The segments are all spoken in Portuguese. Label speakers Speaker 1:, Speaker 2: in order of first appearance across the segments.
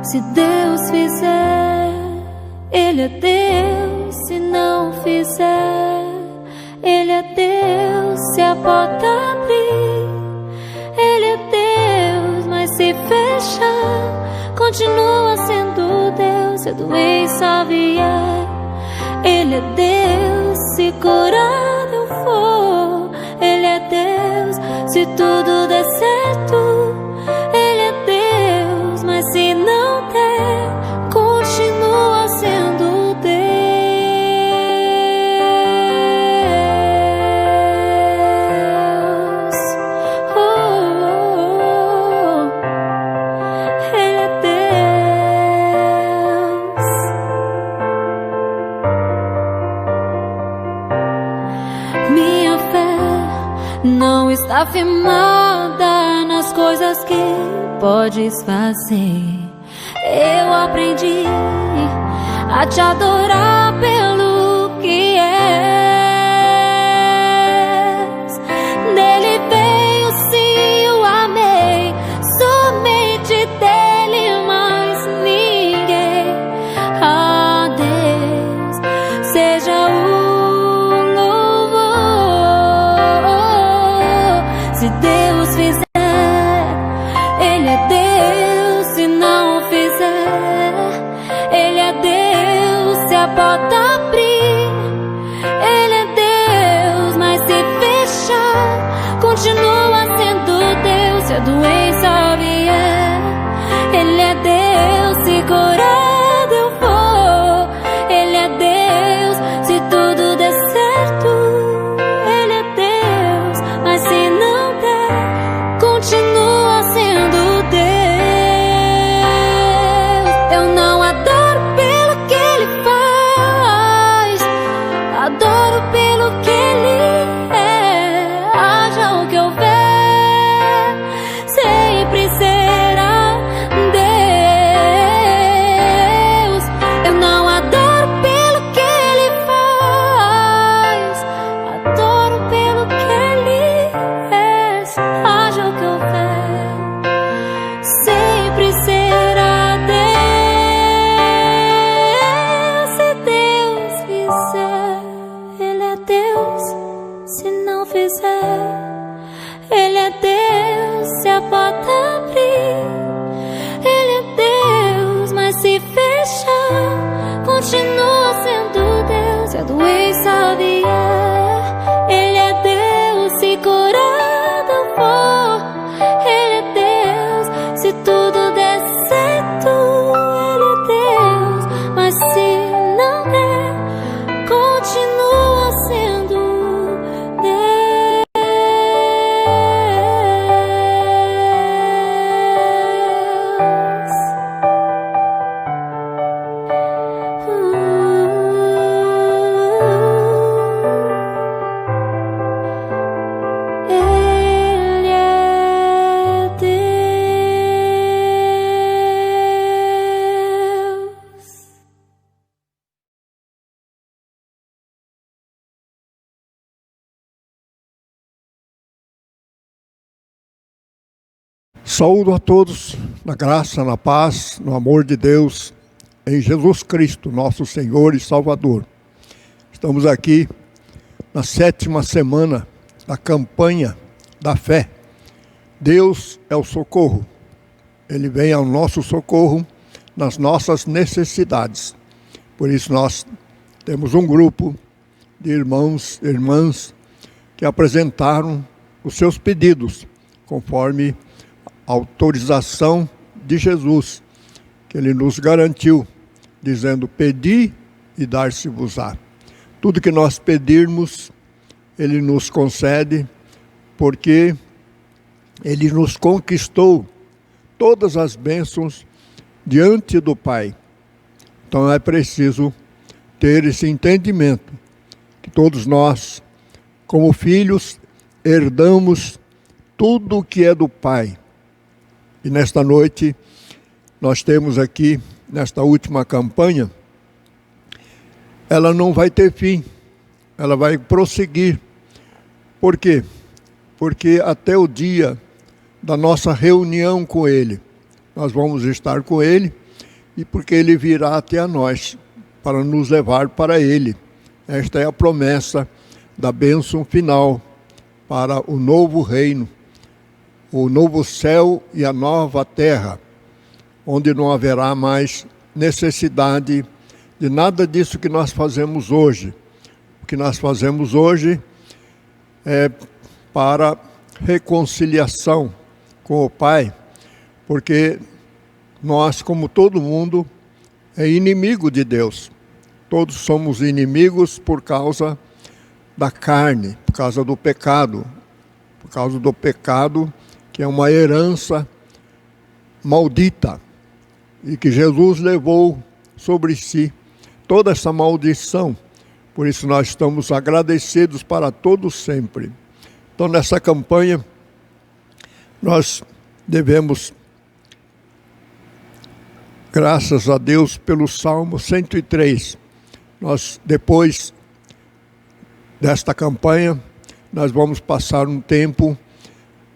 Speaker 1: Se Deus fizer, Ele é Deus. Se não fizer, Ele é Deus. Se a porta abrir, Ele é Deus. Mas se fechar, continua sendo Deus. Se a doença vier, Ele é Deus. Se curado eu for, Ele é Deus. Se tudo der certo, Ele é Deus. Mas se não der, continua sendo Deus. Ele é Deus. Minha fé não está firmada nas coisas que podes fazer. Eu aprendi a te adorar pelo que és. Dele veio, sim, eu amei. Somente dele, mais ninguém. A Deus seja o louvor. Se Deus fizer, Ele é Deus. Se não fizer, Ele é Deus. Se a porta abrir, Ele é Deus. Mas se fechar, continua sendo Deus. Se a doença vier, Ele é Deus. Se curado eu for, Ele é Deus. Se tudo der certo, Ele é Deus. Mas se não der, continua sendo Deus. Eu não adoro pelo que Ele faz, adoro pelo que Ele é. Haja o que houver, sempre será Deus. Eu não adoro pelo que Ele faz, adoro pelo que Ele é. Haja o que houver, sempre será Deus. Se Deus fizer, Ele é Deus. Se não fizer, Ele é Deus. Se a porta abrir, Ele é Deus. Mas se fechar, continua sendo Deus. Se a doença vier, Ele é Deus. Se curado eu for, Ele é Deus. Se tudo der certo, Ele é Deus. Mas se não der, continua sendo Deus. Ele é Deus.
Speaker 2: Saúdo a todos na graça, na paz, no amor de Deus, em Jesus Cristo, nosso Senhor e Salvador. Estamos aqui na 7ª semana da campanha da fé. Deus é o socorro. Ele vem ao nosso socorro nas nossas necessidades. Por isso nós temos um grupo de irmãos e irmãs que apresentaram os seus pedidos, conforme a autorização de Jesus, que Ele nos garantiu, dizendo: pedi e dar-se-vos-á. Tudo que nós pedirmos, Ele nos concede, porque Ele nos conquistou todas as bênçãos diante do Pai. Então é preciso ter esse entendimento, que todos nós, como filhos, herdamos tudo o que é do Pai. E nesta noite, nós temos aqui, nesta última campanha, ela não vai ter fim, ela vai prosseguir. Por quê? Porque até o dia da nossa reunião com Ele, nós vamos estar com Ele, e porque Ele virá até a nós, para nos levar para Ele. Esta é a promessa da bênção final para o novo reino, o novo céu e a nova terra, onde não haverá mais necessidade de nada disso que nós fazemos hoje. O que nós fazemos hoje é para reconciliação com o Pai, porque nós, como todo mundo, é inimigo de Deus. Todos somos inimigos por causa da carne, por causa do pecado. Por causa do pecado, que é uma herança maldita. E que Jesus levou sobre si toda essa maldição. Por isso nós estamos agradecidos para todos sempre. Então, nessa campanha, nós devemos, graças a Deus, pelo Salmo 103. Nós, depois desta campanha, nós vamos passar um tempo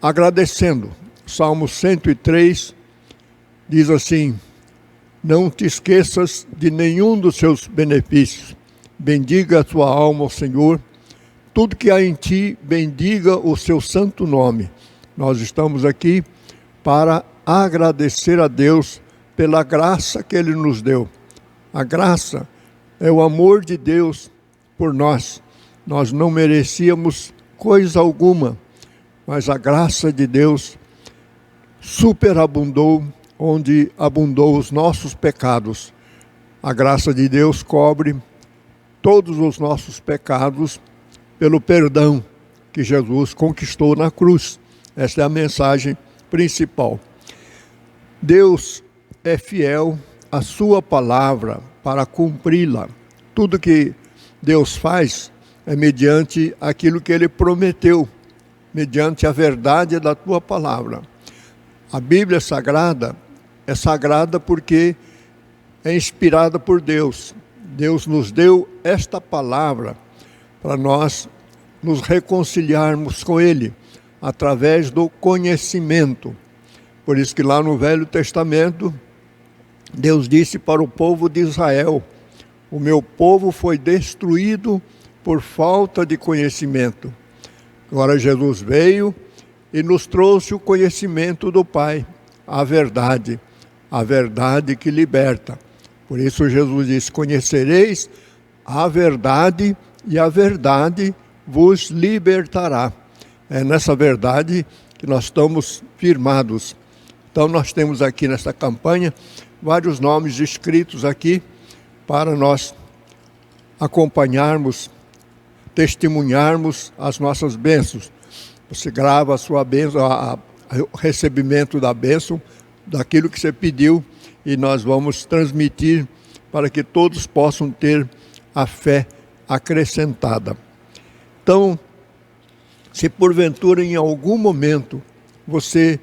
Speaker 2: agradecendo. Salmo 103 diz assim: não te esqueças de nenhum dos seus benefícios. Bendiga a tua alma ao Senhor. Tudo que há em ti, bendiga o seu santo nome. Nós estamos aqui para agradecer a Deus pela graça que Ele nos deu. A graça é o amor de Deus por nós. Nós não merecíamos coisa alguma, mas a graça de Deus superabundou onde abundou os nossos pecados. A graça de Deus cobre todos os nossos pecados pelo perdão que Jesus conquistou na cruz. Esta é a mensagem principal. Deus é fiel à sua palavra para cumpri-la. Tudo que Deus faz é mediante aquilo que Ele prometeu, mediante a verdade da tua palavra. A Bíblia Sagrada é sagrada porque é inspirada por Deus. Deus nos deu esta palavra para nós nos reconciliarmos com Ele através do conhecimento. Por isso que lá no Velho Testamento, Deus disse para o povo de Israel: o meu povo foi destruído por falta de conhecimento. Agora Jesus veio e nos trouxe o conhecimento do Pai, a verdade que liberta. Por isso Jesus disse: conhecereis a verdade e a verdade vos libertará. É nessa verdade que nós estamos firmados. Então nós temos aqui nessa campanha vários nomes escritos aqui para nós acompanharmos, testemunharmos as nossas bênçãos. Você grava a sua bênção, o recebimento da bênção, daquilo que você pediu, e nós vamos transmitir para que todos possam ter a fé acrescentada. Então, se porventura em algum momento você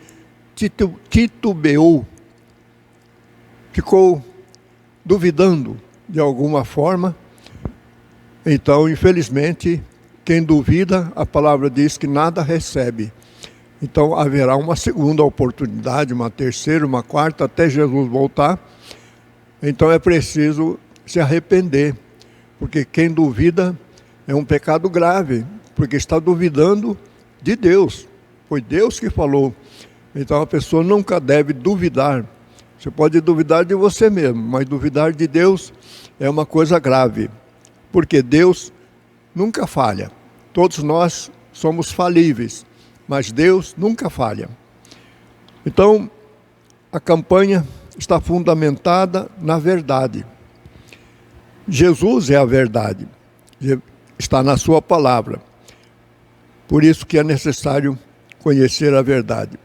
Speaker 2: titubeou, ficou duvidando de alguma forma, então, infelizmente, quem duvida, a palavra diz que nada recebe. Então haverá uma segunda oportunidade, uma terceira, uma quarta, até Jesus voltar. Então é preciso se arrepender, porque quem duvida é um pecado grave, porque está duvidando de Deus. Foi Deus que falou. Então a pessoa nunca deve duvidar. Você pode duvidar de você mesmo, mas duvidar de Deus é uma coisa grave, porque Deus nunca falha. Todos nós somos falíveis, mas Deus nunca falha. Então, a campanha está fundamentada na verdade. Jesus é a verdade, está na sua palavra. Por isso que é necessário conhecer a verdade.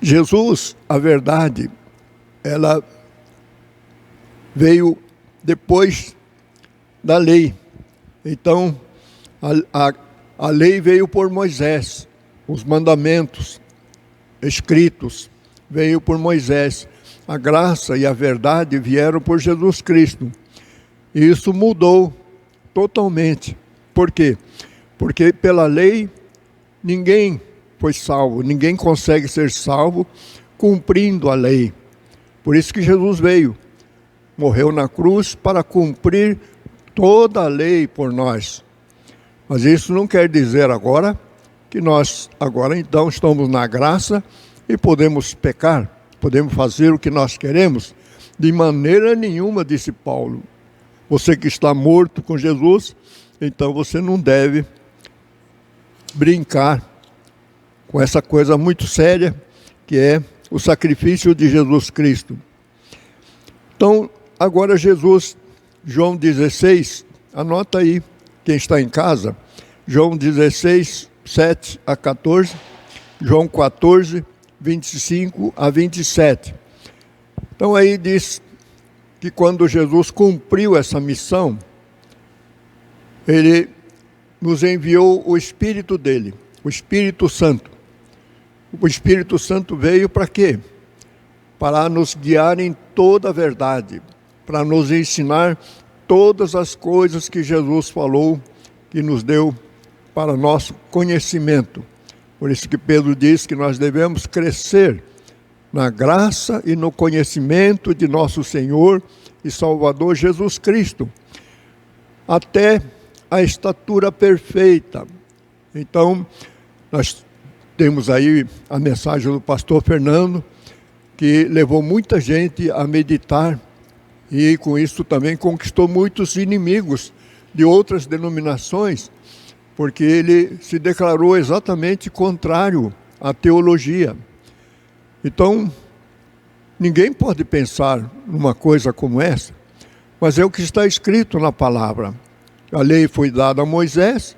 Speaker 2: Jesus, a verdade, ela veio depois da lei. Então, a lei veio por Moisés, os mandamentos escritos veio por Moisés. A graça e a verdade vieram por Jesus Cristo. E isso mudou totalmente. Por quê? Porque pela lei ninguém foi salvo, ninguém consegue ser salvo cumprindo a lei. Por isso que Jesus veio, morreu na cruz para cumprir toda a lei por nós. Mas isso não quer dizer agora que nós agora então estamos na graça e podemos pecar, podemos fazer o que nós queremos. De maneira nenhuma, disse Paulo. Você que está morto com Jesus, então você não deve brincar com essa coisa muito séria que é o sacrifício de Jesus Cristo. Então, agora Jesus, João 16, anota aí, quem está em casa, João 16, 7 a 14, João 14, 25 a 27. Então aí diz que quando Jesus cumpriu essa missão, Ele nos enviou o Espírito dele, o Espírito Santo. O Espírito Santo veio para quê? Para nos guiar em toda a verdade, para nos ensinar todas as coisas que Jesus falou, que nos deu para nosso conhecimento. Por isso que Pedro diz que nós devemos crescer na graça e no conhecimento de nosso Senhor e Salvador Jesus Cristo, até a estatura perfeita. Então, nós temos aí a mensagem do pastor Fernando, que levou muita gente a meditar e com isso também conquistou muitos inimigos de outras denominações, porque ele se declarou exatamente contrário à teologia. Então, ninguém pode pensar numa coisa como essa, mas é o que está escrito na palavra. A lei foi dada a Moisés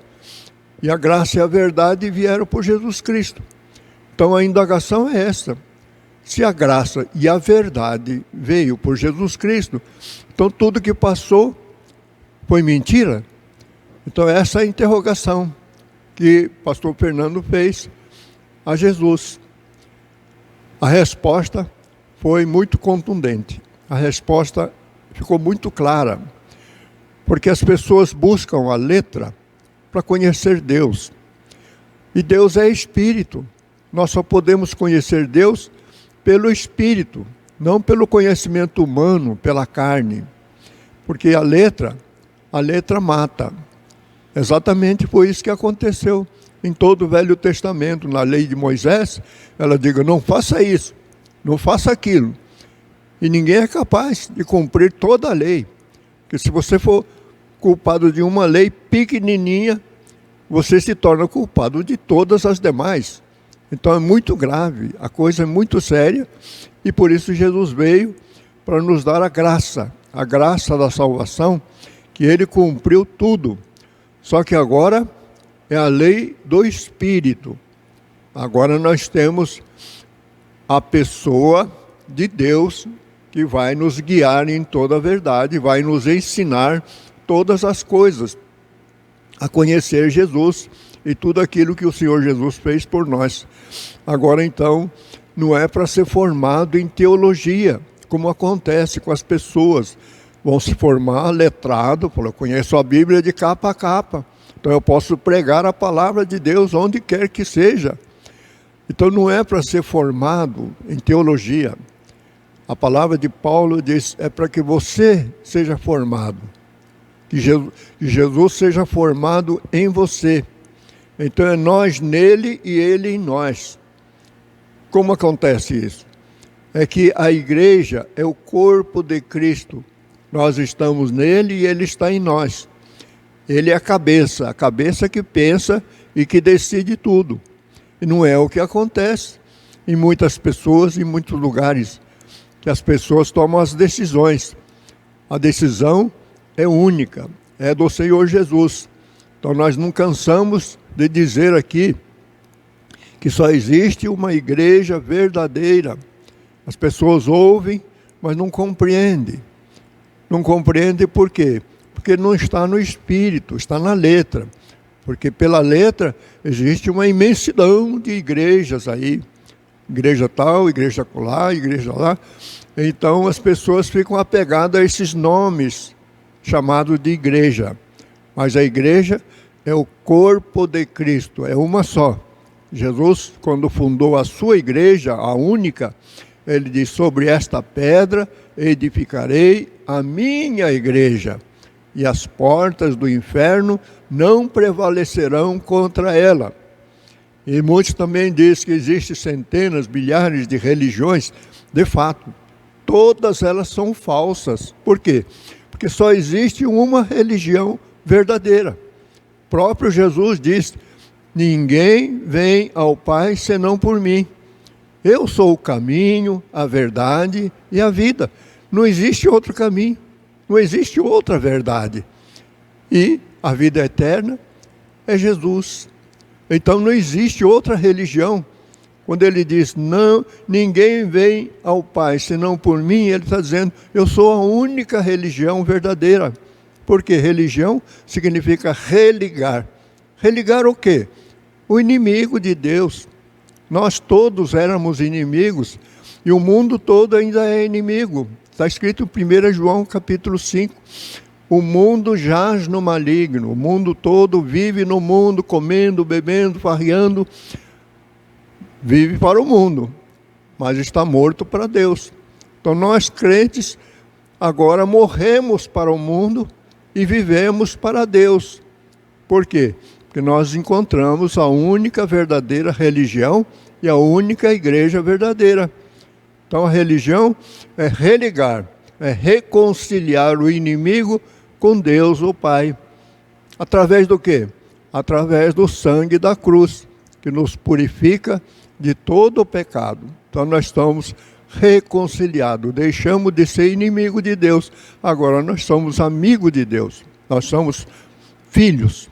Speaker 2: e a graça e a verdade vieram por Jesus Cristo. Então a indagação é essa: se a graça e a verdade veio por Jesus Cristo, então tudo que passou foi mentira? Então essa é a interrogação que o pastor Fernando fez a Jesus. A resposta foi muito contundente, a resposta ficou muito clara, porque as pessoas buscam a letra para conhecer Deus. E Deus é Espírito. Nós só podemos conhecer Deus pelo Espírito, não pelo conhecimento humano, pela carne. Porque a letra mata. Exatamente foi isso que aconteceu em todo o Velho Testamento. Na lei de Moisés, ela diz: não faça isso, não faça aquilo. E ninguém é capaz de cumprir toda a lei. Porque se você for culpado de uma lei pequenininha, você se torna culpado de todas as demais. Então é muito grave, a coisa é muito séria, e por isso Jesus veio para nos dar a graça da salvação, que Ele cumpriu tudo. Só que agora é a lei do Espírito. Agora nós temos a pessoa de Deus que vai nos guiar em toda a verdade, vai nos ensinar todas as coisas, a conhecer Jesus e tudo aquilo que o Senhor Jesus fez por nós. Agora então, não é para ser formado em teologia, como acontece com as pessoas. Vão se formar letrado, eu conheço a Bíblia de capa a capa, então eu posso pregar a palavra de Deus onde quer que seja. Então não é para ser formado em teologia. A palavra de Paulo diz, é para que você seja formado, que Jesus seja formado em você. Então é nós nele e ele em nós. Como acontece isso? É que a igreja é o corpo de Cristo. Nós estamos nele e ele está em nós. Ele é a cabeça que pensa e que decide tudo. E não é o que acontece em muitas pessoas, em muitos lugares, que as pessoas tomam as decisões. A decisão é única, é do Senhor Jesus. Então nós não cansamos de dizer aqui que só existe uma igreja verdadeira. As pessoas ouvem, mas não compreendem. Não compreendem por quê? Porque não está no Espírito, está na letra. Porque pela letra existe uma imensidão de igrejas aí. Igreja tal, igreja lá, igreja lá. Então as pessoas ficam apegadas a esses nomes chamados de igreja. Mas a igreja é o corpo de Cristo, é uma só. Jesus, quando fundou a sua igreja, a única, ele diz: sobre esta pedra edificarei a minha igreja, e as portas do inferno não prevalecerão contra ela. E muitos também dizem que existem centenas, milhares de religiões. De fato, todas elas são falsas. Por quê? Porque só existe uma religião verdadeira. O próprio Jesus diz: ninguém vem ao Pai senão por mim. Eu sou o caminho, a verdade e a vida. Não existe outro caminho, não existe outra verdade. E a vida eterna é Jesus. Então não existe outra religião. Quando ele diz: não, ninguém vem ao Pai senão por mim, ele está dizendo: eu sou a única religião verdadeira. Porque religião significa religar. Religar o quê? O inimigo de Deus. Nós todos éramos inimigos e o mundo todo ainda é inimigo. Está escrito em 1 João capítulo 5. O mundo jaz no maligno, o mundo todo vive no mundo, comendo, bebendo, farreando. Vive para o mundo, mas está morto para Deus. Então nós crentes agora morremos para o mundo e vivemos para Deus. Por quê? Porque nós encontramos a única verdadeira religião e a única igreja verdadeira. Então a religião é religar, é reconciliar o inimigo com Deus, o Pai. Através do quê? Através do sangue da cruz, que nos purifica de todo o pecado. Então nós estamos reconciliados, deixamos de ser inimigo de Deus, agora nós somos amigos de Deus, nós somos filhos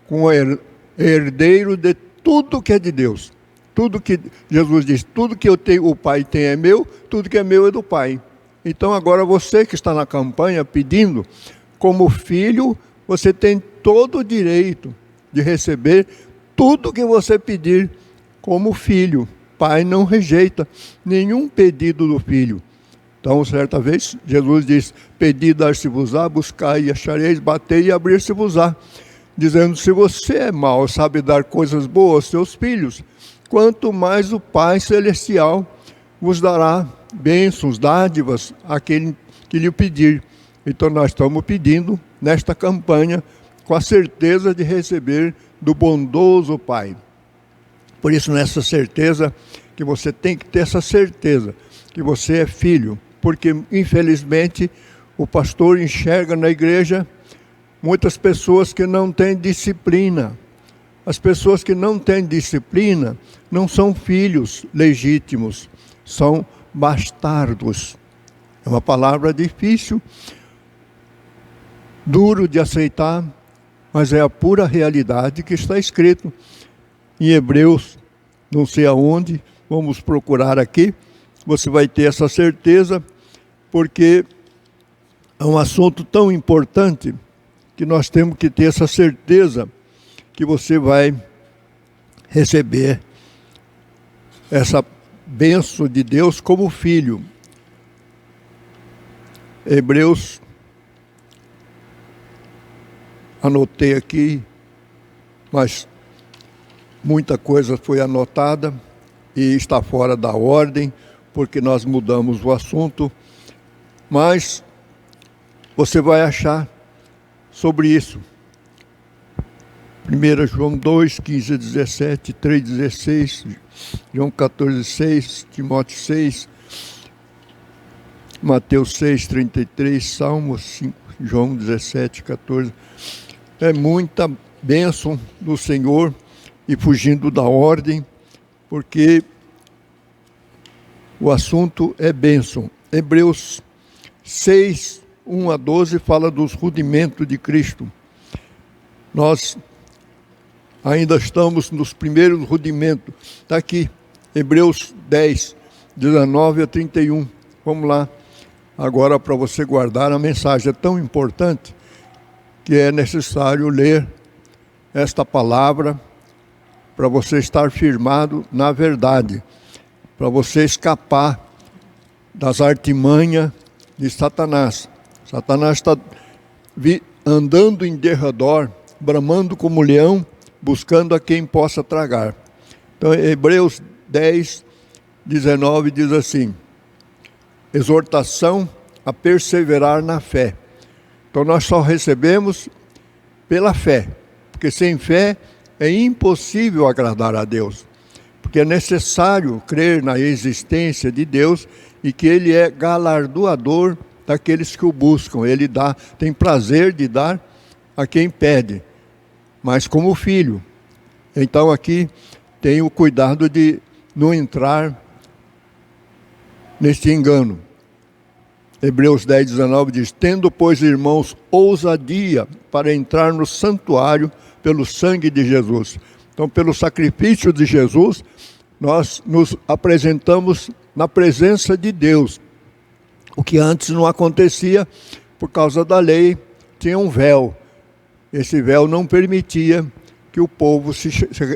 Speaker 2: com herdeiro de tudo que é de Deus. Tudo que Jesus diz, tudo que eu tenho, o Pai tem é meu, tudo que é meu é do Pai. Então agora você que está na campanha pedindo, como filho, você tem todo o direito de receber tudo que você pedir como filho. Pai não rejeita nenhum pedido do filho. Então, certa vez, Jesus diz: pedi, dar-se-vos-á, buscai e achareis, batei e abrir-se-vos-á. Dizendo: se você é mau, sabe dar coisas boas aos seus filhos, quanto mais o Pai Celestial vos dará bênçãos, dádivas, àquele que lhe pedir. Então, nós estamos pedindo, nesta campanha, com a certeza de receber do bondoso Pai. Por isso, nessa certeza, que você tem que ter essa certeza, que você é filho. Porque, infelizmente, o pastor enxerga na igreja muitas pessoas que não têm disciplina. As pessoas que não têm disciplina não são filhos legítimos, são bastardos. É uma palavra difícil, duro de aceitar, mas é a pura realidade que está escrito em Hebreus, não sei aonde, vamos procurar aqui, você vai ter essa certeza, porque é um assunto tão importante que nós temos que ter essa certeza que você vai receber essa bênção de Deus como filho. Hebreus, anotei aqui, mas muita coisa foi anotada e está fora da ordem, porque nós mudamos o assunto, mas você vai achar sobre isso. 1 João 2, 15 a 17, 3, 16, João 14, 6, Timóteo 6, Mateus 6, 33, Salmos 5, João 17, 14. É muita bênção do Senhor e fugindo da ordem, porque o assunto é bênção. Hebreus 6, 1 a 12 fala dos rudimentos de Cristo. Nós ainda estamos nos primeiros rudimentos. Está aqui, Hebreus 10, 19 a 31. Vamos lá, agora para você guardar a mensagem. É tão importante que é necessário ler esta palavra para você estar firmado na verdade, para você escapar das artimanhas de Satanás. Satanás está andando em derredor, bramando como leão, buscando a quem possa tragar. Então, Hebreus 10, 19 diz assim: exortação a perseverar na fé. Então nós só recebemos pela fé, porque sem fé é impossível agradar a Deus, porque é necessário crer na existência de Deus e que Ele é galardoador daqueles que o buscam. Ele tem prazer de dar a quem pede, mas como filho. Então aqui tem o cuidado de não entrar neste engano. Hebreus 10, 19 diz: tendo, pois, irmãos, ousadia para entrar no santuário pelo sangue de Jesus. Então, pelo sacrifício de Jesus, nós nos apresentamos na presença de Deus. O que antes não acontecia por causa da lei, tinha um véu. Esse véu não permitia que o povo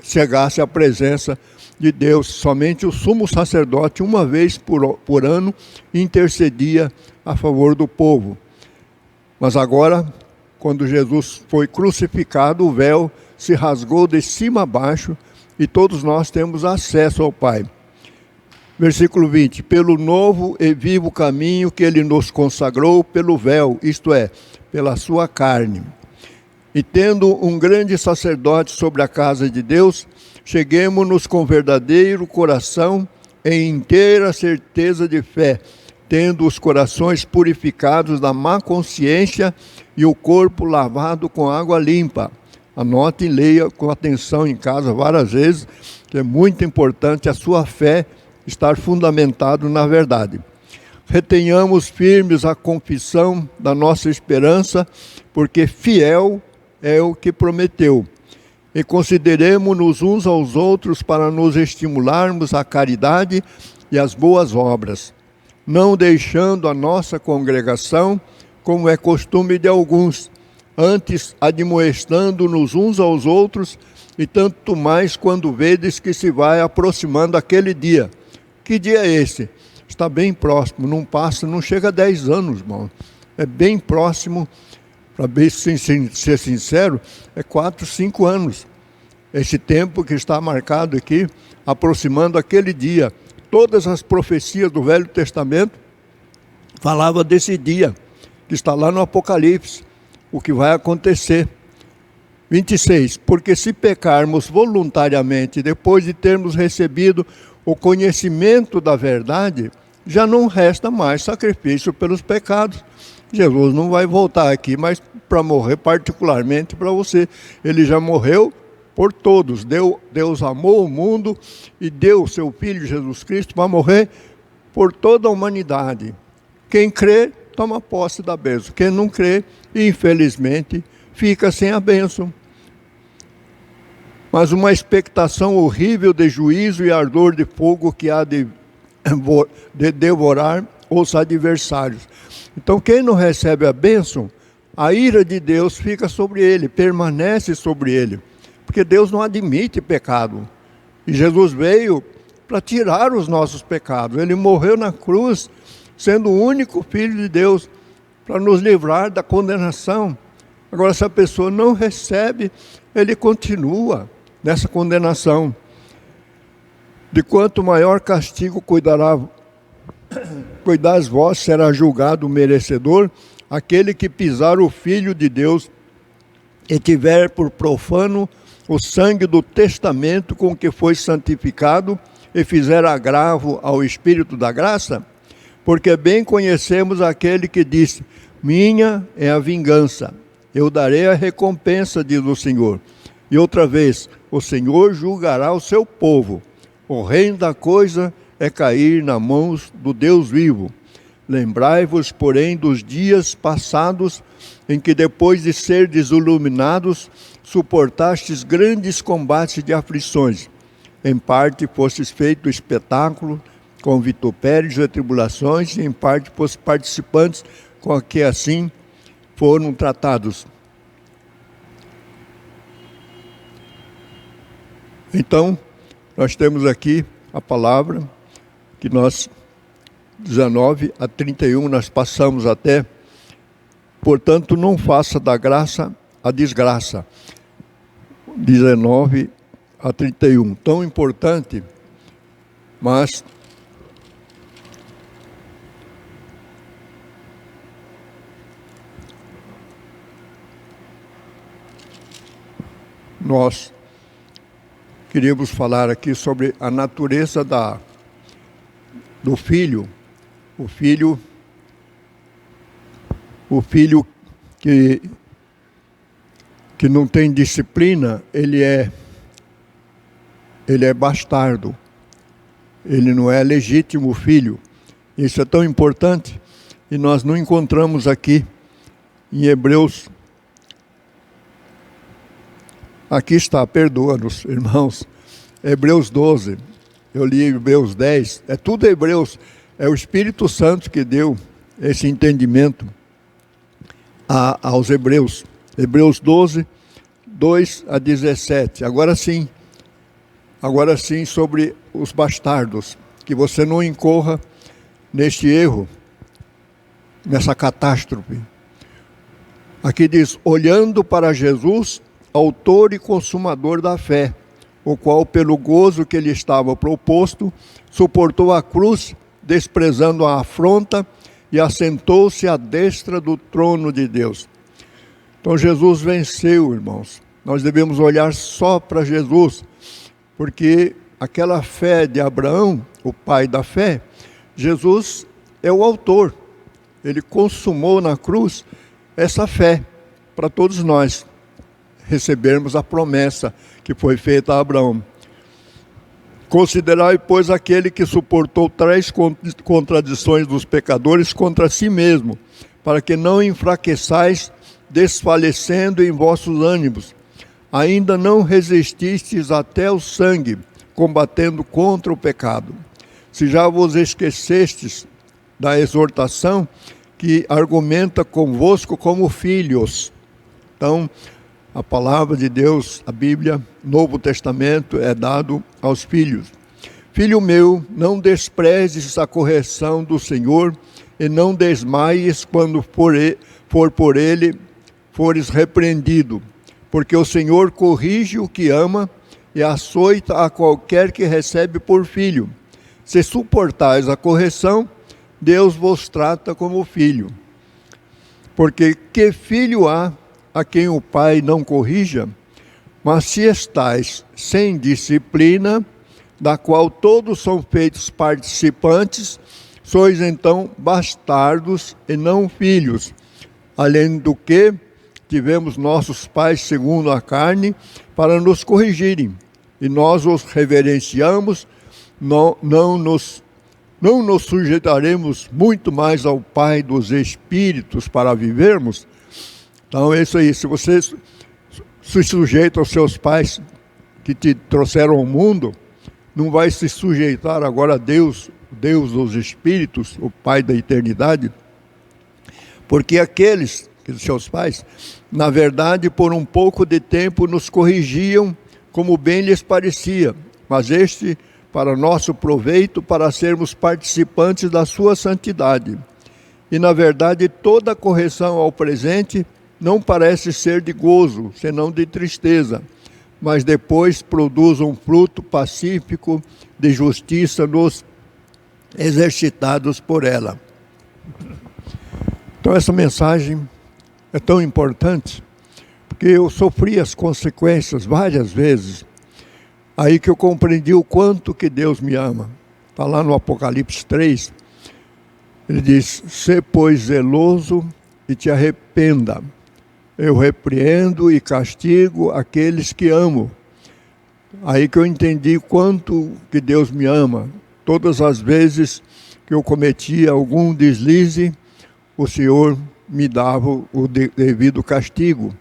Speaker 2: chegasse à presença de Deus. Somente o sumo sacerdote, uma vez por ano, intercedia a favor do povo. Mas agora, quando Jesus foi crucificado, o véu se rasgou de cima a baixo e todos nós temos acesso ao Pai. Versículo 20: pelo novo e vivo caminho que Ele nos consagrou pelo véu, isto é, pela sua carne. E tendo um grande sacerdote sobre a casa de Deus, cheguemo-nos com verdadeiro coração, em inteira certeza de fé, tendo os corações purificados da má consciência e o corpo lavado com água limpa. Anote e leia com atenção em casa várias vezes, que é muito importante a sua fé estar fundamentado na verdade. Retenhamos firmes a confissão da nossa esperança, porque fiel é o que prometeu. E consideremo-nos uns aos outros para nos estimularmos à caridade e às boas obras, não deixando a nossa congregação, como é costume de alguns, antes admoestando-nos uns aos outros, e tanto mais quando vedes que se vai aproximando aquele dia. Que dia é esse? Está bem próximo, não passa, não chega a 10 anos, irmão. É bem próximo, para ser sincero, é 4, 5 anos. Esse tempo que está marcado aqui, aproximando aquele dia. Todas as profecias do Velho Testamento falavam desse dia, que está lá no Apocalipse, o que vai acontecer. 26, porque se pecarmos voluntariamente, depois de termos recebido o conhecimento da verdade, já não resta mais sacrifício pelos pecados. Jesus não vai voltar aqui, mas para morrer particularmente para você. Ele já morreu por todos. Deus amou o mundo e deu o seu Filho Jesus Cristo para morrer por toda a humanidade. Quem crê, toma posse da bênção. Quem não crê, infelizmente, fica sem a bênção. Mas uma expectação horrível de juízo e ardor de fogo que há de devorar os adversários. Então, quem não recebe a bênção, a ira de Deus fica sobre ele, permanece sobre ele. Porque Deus não admite pecado. E Jesus veio para tirar os nossos pecados. Ele morreu na cruz, sendo o único Filho de Deus, para nos livrar da condenação. Agora, se a pessoa não recebe, ele continua nessa condenação. De quanto maior castigo cuidais vós, será julgado o merecedor, aquele que pisar o Filho de Deus e tiver por profano o sangue do testamento com que foi santificado e fizer agravo ao Espírito da graça, porque bem conhecemos aquele que disse: minha é a vingança, eu darei a recompensa, diz o Senhor. E outra vez, o Senhor julgará o seu povo. O reino da coisa é cair nas mãos do Deus vivo. Lembrai-vos, porém, dos dias passados, em que depois de serdes iluminados, suportastes grandes combates de aflições. Em parte fostes feito espetáculo com vitupérios e tribulações, e em parte fostes participantes com que assim foram tratados. Então, nós temos aqui a palavra que nós, 19 a 31, nós passamos até. Portanto, não faça da graça a desgraça. 19 a 31. Tão importante, mas nós queríamos falar aqui sobre a natureza do filho. O filho que não tem disciplina, ele é bastardo. Ele não é legítimo filho. Isso é tão importante e nós não encontramos aqui em Hebreus. Aqui está, perdoa-nos, irmãos. Hebreus 12, eu li Hebreus 10, é tudo Hebreus. É o Espírito Santo que deu esse entendimento aos Hebreus. Hebreus 12, 2 a 17. Agora sim, sobre os bastardos, que você não incorra neste erro, nessa catástrofe. Aqui diz, olhando para Jesus, autor e consumador da fé, o qual, pelo gozo que lhe estava proposto, suportou a cruz, desprezando a afronta, e assentou-se à destra do trono de Deus. Então Jesus venceu, irmãos. Nós devemos olhar só para Jesus, porque aquela fé de Abraão, o pai da fé, Jesus é o autor. Ele consumou na cruz essa fé para todos nós recebermos a promessa que foi feita a Abraão. Considerai, pois, aquele que suportou 3 contradições dos pecadores contra si mesmo, para que não enfraqueçais, desfalecendo em vossos ânimos. Ainda não resististes até o sangue, combatendo contra o pecado. Se já vos esquecestes da exortação que argumenta convosco como filhos. Então, a palavra de Deus, a Bíblia, Novo Testamento, é dado aos filhos. Filho meu, não desprezes a correção do Senhor e não desmaies quando fores repreendido, porque o Senhor corrige o que ama e açoita a qualquer que recebe por filho. Se suportais a correção, Deus vos trata como filho. Porque que filho há a quem o pai não corrija? Mas se estais sem disciplina, da qual todos são feitos participantes, sois então bastardos e não filhos. Além do que, tivemos nossos pais segundo a carne para nos corrigirem, e nós os reverenciamos, não nos sujeitaremos muito mais ao Pai dos Espíritos para vivermos? Então é isso aí, se você se sujeita aos seus pais que te trouxeram ao mundo, não vai se sujeitar agora a Deus, Deus dos Espíritos, o Pai da eternidade? Porque aqueles, seus pais, na verdade, por um pouco de tempo nos corrigiam como bem lhes parecia, mas este para nosso proveito, para sermos participantes da sua santidade. E na verdade, toda correção ao presente não parece ser de gozo, senão de tristeza, mas depois produz um fruto pacífico de justiça nos exercitados por ela. Então essa mensagem é tão importante, porque eu sofri as consequências várias vezes, aí que eu compreendi o quanto que Deus me ama. Está lá no Apocalipse 3, ele diz, sê pois zeloso e te arrependa. Eu repreendo e castigo aqueles que amo. Aí que eu entendi quanto que Deus me ama. Todas as vezes que eu cometia algum deslize, o Senhor me dava o devido castigo.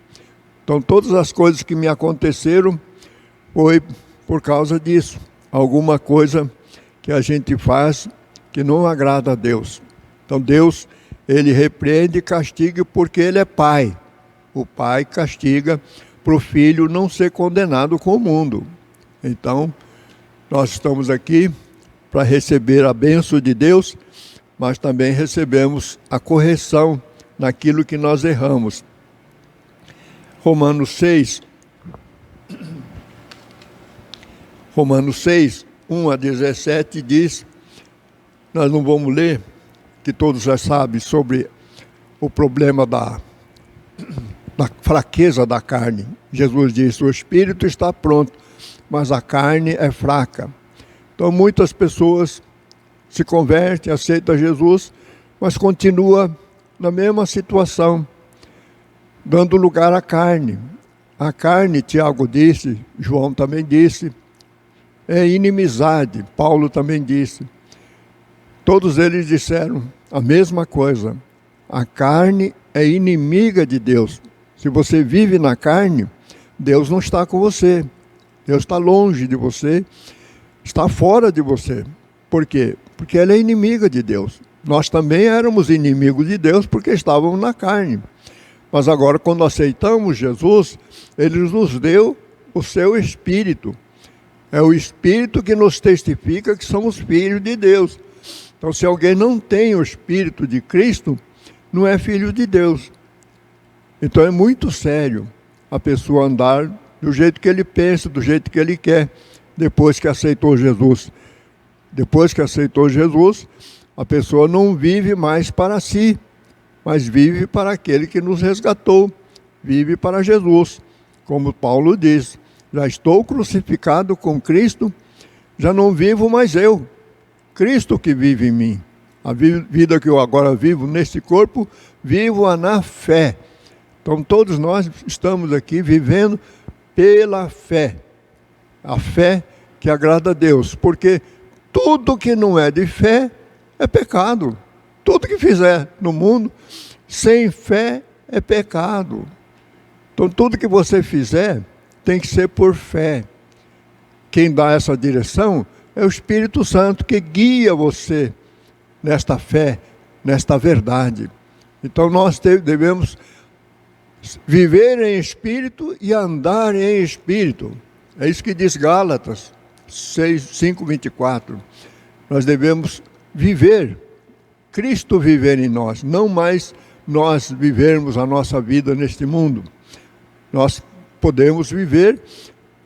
Speaker 2: Então todas as coisas que me aconteceram foi por causa disso. Alguma coisa que a gente faz que não agrada a Deus. Então Deus, Ele repreende e castiga porque Ele é Pai. O Pai castiga para o Filho não ser condenado com o mundo. Então, nós estamos aqui para receber a bênção de Deus, mas também recebemos a correção naquilo que nós erramos. Romanos 6, 1 a 17 diz, nós não vamos ler, que todos já sabem sobre o problema da fraqueza da carne. Jesus disse: o espírito está pronto, mas a carne é fraca. Então muitas pessoas se convertem, aceitam Jesus, mas continua na mesma situação, dando lugar à carne. A carne, Tiago disse, João também disse, é inimizade. Paulo também disse. Todos eles disseram a mesma coisa. A carne é inimiga de Deus. Se você vive na carne, Deus não está com você. Deus está longe de você, está fora de você. Por quê? Porque ela é inimiga de Deus. Nós também éramos inimigos de Deus porque estávamos na carne. Mas agora, quando aceitamos Jesus, Ele nos deu o seu Espírito. É o Espírito que nos testifica que somos filhos de Deus. Então, se alguém não tem o Espírito de Cristo, não é filho de Deus. Então, é muito sério a pessoa andar do jeito que ele pensa, do jeito que ele quer, depois que aceitou Jesus. Depois que aceitou Jesus, a pessoa não vive mais para si, mas vive para aquele que nos resgatou, vive para Jesus. Como Paulo diz, já estou crucificado com Cristo, já não vivo mais eu, Cristo que vive em mim. A vida que eu agora vivo neste corpo, vivo-a na fé. Então todos nós estamos aqui vivendo pela fé. A fé que agrada a Deus, porque tudo que não é de fé é pecado. Tudo que fizer no mundo sem fé é pecado. Então tudo que você fizer tem que ser por fé. Quem dá essa direção é o Espírito Santo que guia você nesta fé, nesta verdade. Então nós devemos viver em espírito e andar em espírito. É isso que diz Gálatas 5:24. Nós devemos viver, Cristo viver em nós, não mais nós vivermos a nossa vida neste mundo. Nós podemos viver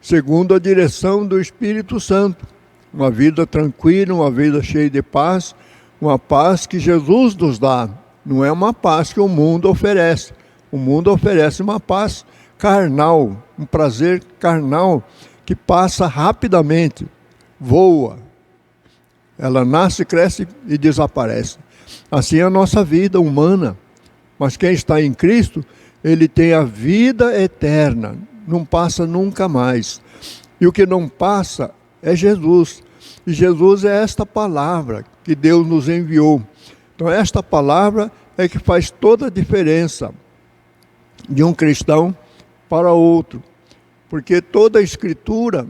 Speaker 2: segundo a direção do Espírito Santo. Uma vida tranquila, uma vida cheia de paz, uma paz que Jesus nos dá. Não é uma paz que o mundo oferece. O mundo oferece uma paz carnal, um prazer carnal que passa rapidamente, voa. Ela nasce, cresce e desaparece. Assim é a nossa vida humana. Mas quem está em Cristo, ele tem a vida eterna, não passa nunca mais. E o que não passa é Jesus. E Jesus é esta palavra que Deus nos enviou. Então esta palavra é que faz toda a diferença de um cristão para outro. Porque toda a Escritura,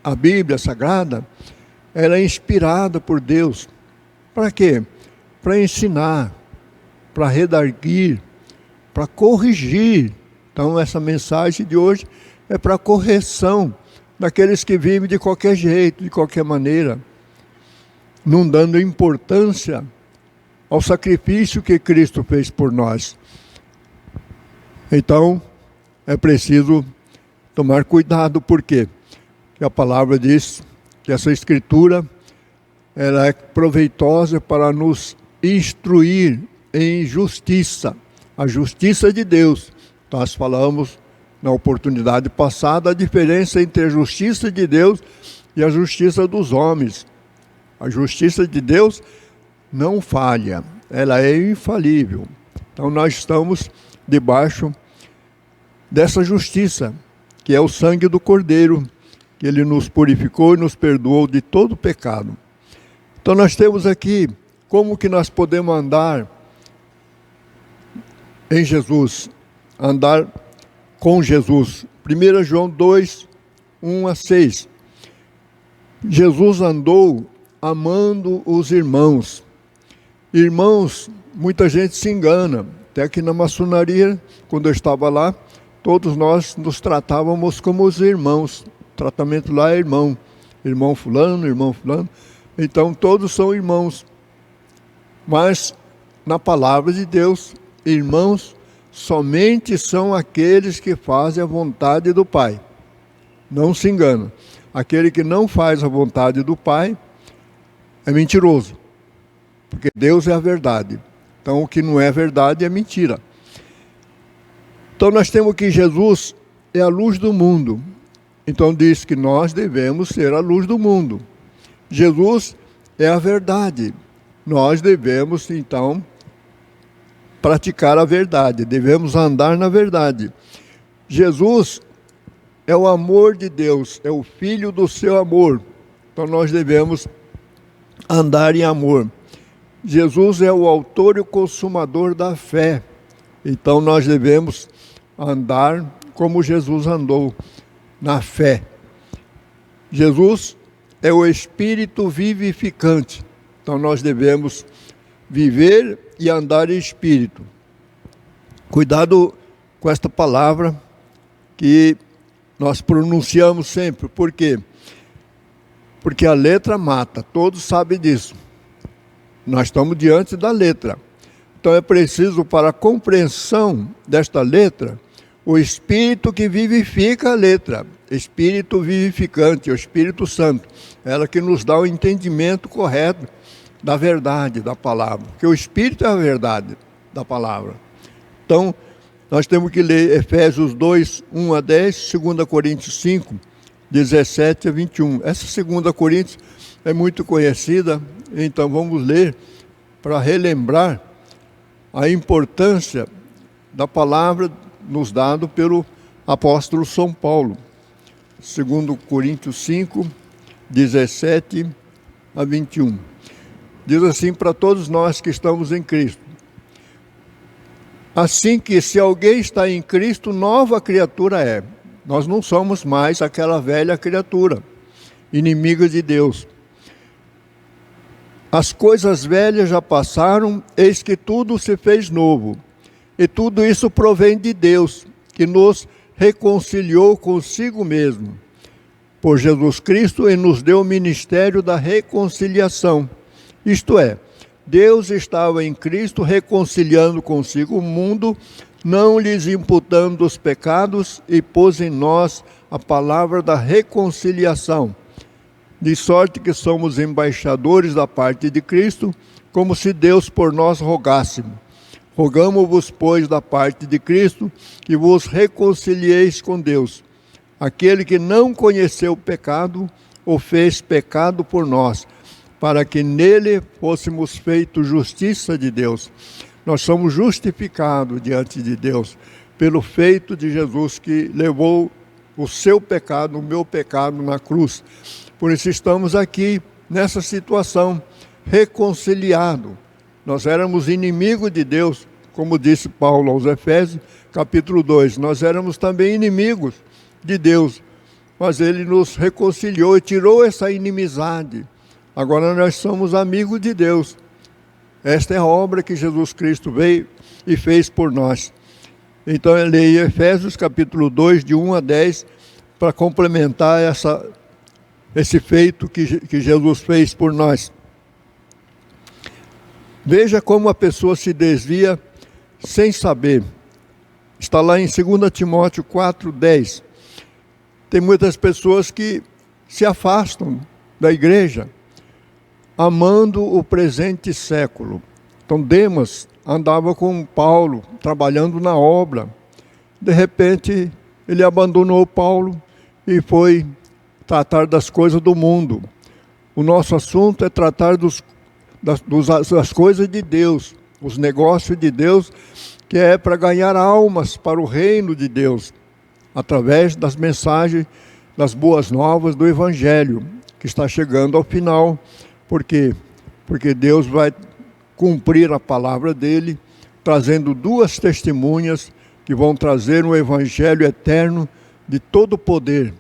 Speaker 2: a Bíblia Sagrada, ela é inspirada por Deus. Para quê? Para ensinar, para redarguir, para corrigir. Então essa mensagem de hoje é para correção daqueles que vivem de qualquer jeito, de qualquer maneira, não dando importância ao sacrifício que Cristo fez por nós. Então, é preciso tomar cuidado, por quê? Porque a palavra diz que essa Escritura ela é proveitosa para nos instruir em justiça, a justiça de Deus. Nós falamos na oportunidade passada a diferença entre a justiça de Deus e a justiça dos homens. A justiça de Deus não falha, ela é infalível. Então nós estamos debaixo dessa justiça, que é o sangue do Cordeiro, que Ele nos purificou e nos perdoou de todo pecado. Então nós temos aqui como que nós podemos andar em Jesus, andar com Jesus. 1 João 2, 1-6. Jesus andou amando os irmãos. Irmãos, muita gente se engana. Até que na maçonaria, quando eu estava lá, todos nós nos tratávamos como os irmãos. O tratamento lá é irmão. Irmão fulano, irmão fulano. Então todos são irmãos. Mas na palavra de Deus, irmãos somente são aqueles que fazem a vontade do Pai. Não se engana. Aquele que não faz a vontade do Pai é mentiroso. Porque Deus é a verdade. Então o que não é verdade é mentira. Então nós temos que Jesus é a luz do mundo. Então diz que nós devemos ser a luz do mundo. Jesus é a verdade. Nós devemos, então, praticar a verdade. Devemos andar na verdade. Jesus é o amor de Deus, é o Filho do seu amor. Então nós devemos andar em amor. Jesus é o autor e o consumador da fé. Então nós devemos andar como Jesus andou, na fé. Jesus é o Espírito vivificante. Então nós devemos viver e andar em Espírito. Cuidado com esta palavra que nós pronunciamos sempre. Por quê? Porque a letra mata, todos sabem disso. Nós estamos diante da letra. Então é preciso, para a compreensão desta letra, o Espírito que vivifica a letra, Espírito vivificante, o Espírito Santo, ela que nos dá o entendimento correto da verdade da palavra, porque o Espírito é a verdade da palavra. Então, nós temos que ler Efésios 2, 1 a 10, 2 Coríntios 5, 17 a 21. Essa 2 Coríntios é muito conhecida, então vamos ler para relembrar a importância da palavra nos dado pelo apóstolo São Paulo. 2 Coríntios 5, 17 a 21. Diz assim para todos nós que estamos em Cristo. Assim que se alguém está em Cristo, nova criatura é. Nós não somos mais aquela velha criatura, inimiga de Deus. As coisas velhas já passaram, eis que tudo se fez novo. E tudo isso provém de Deus, que nos reconciliou consigo mesmo, por Jesus Cristo, e nos deu o ministério da reconciliação. Isto é, Deus estava em Cristo reconciliando consigo o mundo, não lhes imputando os pecados, e pôs em nós a palavra da reconciliação. De sorte que somos embaixadores da parte de Cristo, como se Deus por nós rogasse. Rogamo-vos, pois, da parte de Cristo, que vos reconcilieis com Deus. Aquele que não conheceu o pecado, o fez pecado por nós, para que nele fôssemos feitos justiça de Deus. Nós somos justificados diante de Deus, pelo feito de Jesus que levou o seu pecado, o meu pecado na cruz. Por isso estamos aqui, nessa situação, reconciliados. Nós éramos inimigos de Deus, como disse Paulo aos Efésios, capítulo 2. Nós éramos também inimigos de Deus, mas Ele nos reconciliou e tirou essa inimizade. Agora nós somos amigos de Deus. Esta é a obra que Jesus Cristo veio e fez por nós. Então eu leio Efésios capítulo 2, de 1 a 10, para complementar esse feito que Jesus fez por nós. Veja como a pessoa se desvia sem saber. Está lá em 2 Timóteo 4, 10. Tem muitas pessoas que se afastam da igreja, amando o presente século. Então Demas andava com Paulo, trabalhando na obra. De repente, ele abandonou Paulo e foi tratar das coisas do mundo. O nosso assunto é tratar das coisas de Deus, os negócios de Deus, que é para ganhar almas para o reino de Deus, através das mensagens, das boas novas do Evangelho, que está chegando ao final. Por quê? Porque Deus vai cumprir a palavra dele, trazendo duas testemunhas que vão trazer um Evangelho eterno de todo poder.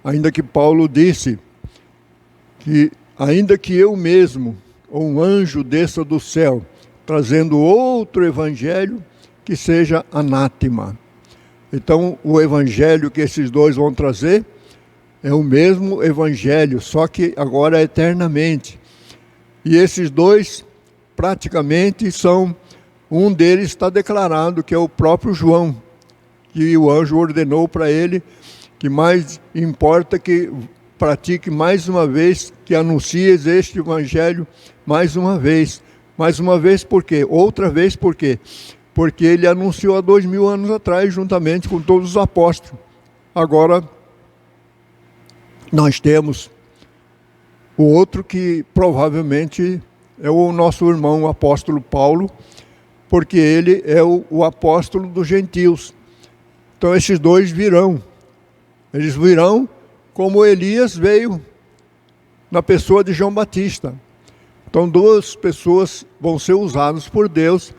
Speaker 2: Ainda que Paulo disse que, ainda que eu mesmo, ou um anjo desça do céu, trazendo outro evangelho, que seja anátema. Então, o evangelho que esses dois vão trazer é o mesmo evangelho, só que agora eternamente. E esses dois, praticamente, um deles está declarado, que é o próprio João, que o anjo ordenou para ele, que mais importa que pratique mais uma vez, que anuncies este evangelho mais uma vez. Mais uma vez por quê? Outra vez por quê? porque ele anunciou há 2000 anos atrás, juntamente com todos os apóstolos. Agora, nós temos o outro que provavelmente é o nosso irmão, o apóstolo Paulo, porque ele é o apóstolo dos gentios. Então esses dois virão. Eles virão como Elias veio na pessoa de João Batista. Então duas pessoas vão ser usadas por Deus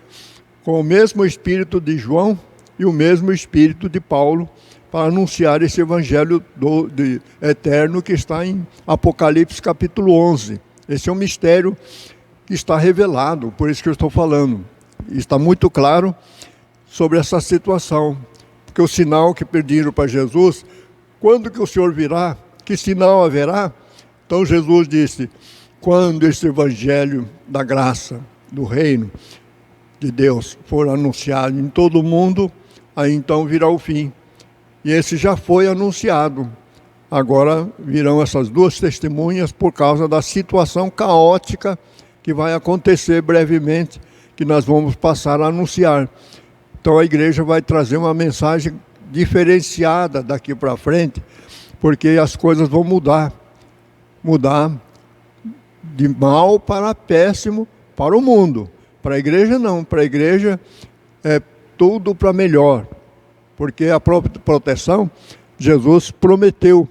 Speaker 2: com o mesmo espírito de João e o mesmo espírito de Paulo para anunciar esse evangelho eterno que está em Apocalipse capítulo 11. Esse é um mistério que está revelado, por isso que eu estou falando. Está muito claro sobre essa situação. Porque o sinal que pediram para Jesus, quando que o Senhor virá? Que sinal haverá? Então Jesus disse, quando esse evangelho da graça, do reino de Deus for anunciado em todo o mundo, aí então virá o fim. E esse já foi anunciado. Agora virão essas duas testemunhas por causa da situação caótica que vai acontecer brevemente, que nós vamos passar a anunciar. Então a igreja vai trazer uma mensagem diferenciada daqui para frente, porque as coisas vão mudar de mal para péssimo para o mundo. Para a igreja não, para a igreja é tudo para melhor, porque a própria proteção, Jesus prometeu,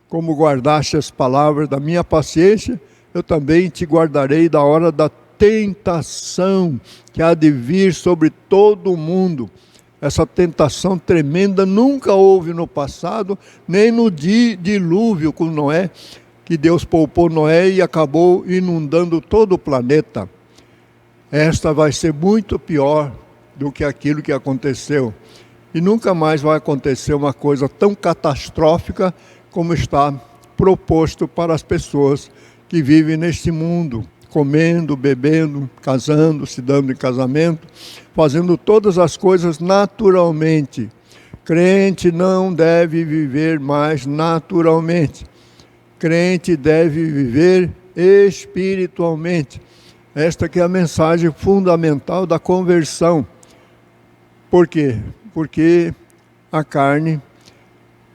Speaker 2: como guardaste as palavras da minha paciência, eu também te guardarei da hora da tentação que há de vir sobre todo o mundo. Essa tentação tremenda nunca houve no passado, nem no dilúvio com Noé, que Deus poupou Noé e acabou inundando todo o planeta. Esta vai ser muito pior do que aquilo que aconteceu. E nunca mais vai acontecer uma coisa tão catastrófica como está proposto para as pessoas que vivem neste mundo, comendo, bebendo, casando, se dando em casamento, fazendo todas as coisas naturalmente. Crente não deve viver mais naturalmente. Crente deve viver espiritualmente. Esta que é a mensagem fundamental da conversão. Por quê? Porque a carne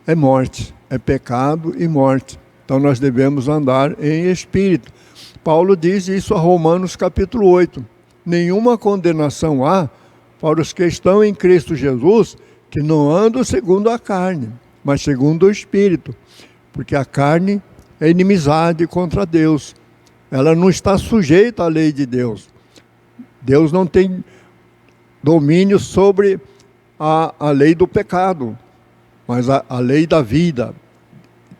Speaker 2: é morte, é pecado e morte. Então nós devemos andar em espírito. Paulo diz isso a Romanos capítulo 8. Nenhuma condenação há para os que estão em Cristo Jesus, que não andam segundo a carne, mas segundo o Espírito. Porque a carne é inimizade contra Deus. Ela não está sujeita à lei de Deus. Deus não tem domínio sobre a lei do pecado, mas a lei da vida.